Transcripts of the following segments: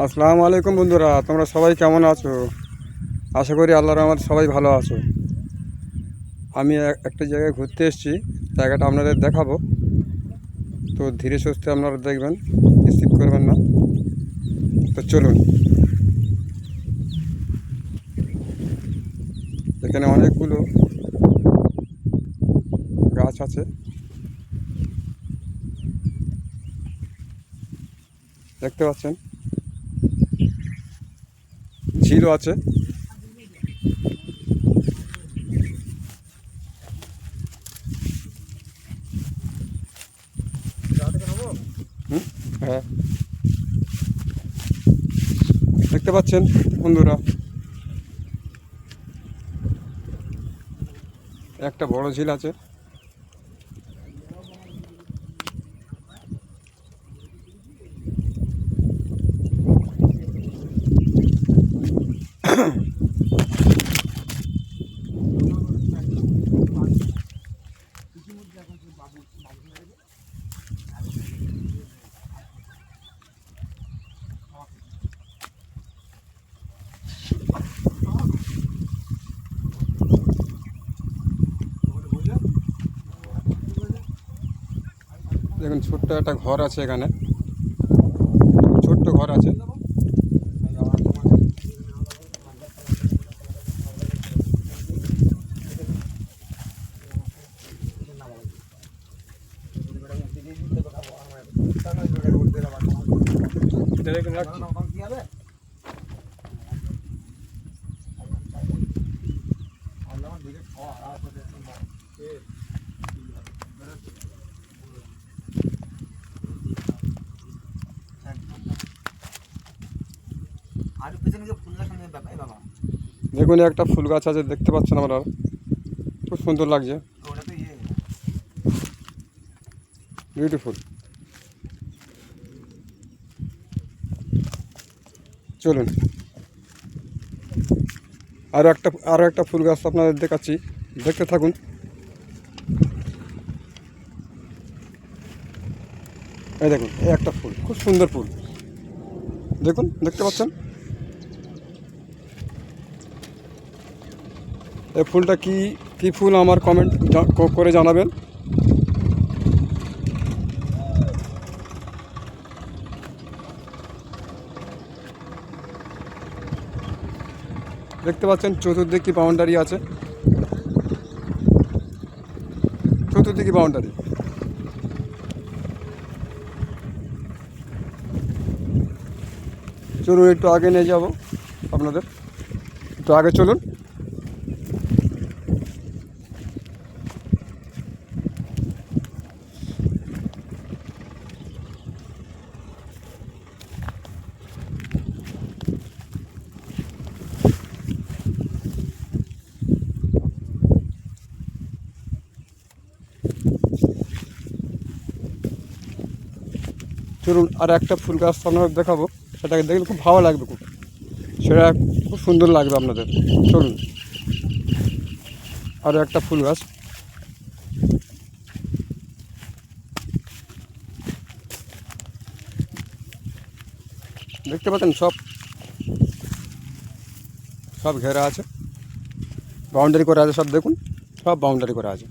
আসসালামু আলাইকুম বন্ধুরা, তোমরা সবাই কেমন আছো? আশা করি আল্লাহর রহমতে সবাই ভালো আছো। আমি একটা জায়গায় ঘুরতে এসেছি, জায়গাটা আপনাদের দেখাবো। তো ধীরে সুস্থে আপনারা দেখবেন, স্কিপ করবেন না। তো চলুন। এখানে অনেকগুলো গাছ আছে, দেখতে পাচ্ছেন। ঝিলও আছে। হ্যাঁ, দেখতে পাচ্ছেন বন্ধুরা, একটা বড় ঝিল আছে। দেখুন, ছোট্ট একটা ঘর আছে এখানে, ছোট্ট ঘর আছে। দেখুন, একটা ফুল গাছ আছে, দেখতে পাচ্ছেন আপনারা, খুব সুন্দর লাগছে, বিউটিফুল। চলুন, আরও একটা ফুল গাছ আপনাদের দেখাচ্ছি, দেখতে থাকুন। এই দেখুন, এই একটা ফুল, খুব সুন্দর ফুল, দেখুন, দেখতে পাচ্ছেন। এই ফুলটা কি ফুল আমার কমেন্ট করে জানাবেন। দেখতে পাচ্ছেন চতুর্দিকে বাউন্ডারি আছে, চতুর্দিকে বাউন্ডারি। চলুন, একটু আগে নিয়ে যাব আপনাদের, একটু আগে চলুন। চলুন, আর একটা ফুল গাছ আপনাদের দেখাবো, সেটাকে দেখলে খুব ভালো লাগবে, সেটা খুব সুন্দর লাগবে আপনাদের। চলুন, আরও একটা ফুল গাছ, দেখতে পাচ্ছেন, সব ঘেরা আছে, বাউন্ডারি করা আছে, সব দেখুন, সব বাউন্ডারি করা আছে।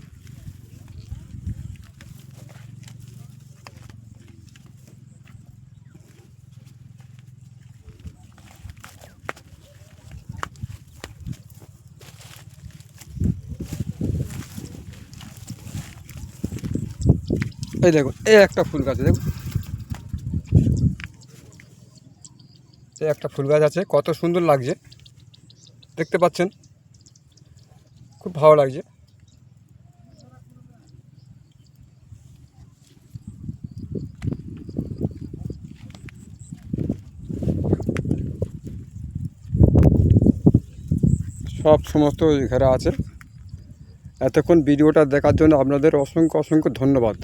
এই দেখুন, এই একটা ফুল গাছ, দেখুন, এই একটা ফুল গাছ আছে, কত সুন্দর লাগছে, দেখতে পাচ্ছেন, খুব ভালো লাগছে। সমস্ত ঘেরা আছে। এতক্ষণ ভিডিওটা দেখার জন্য আপনাদের অসংখ্য ধন্যবাদ।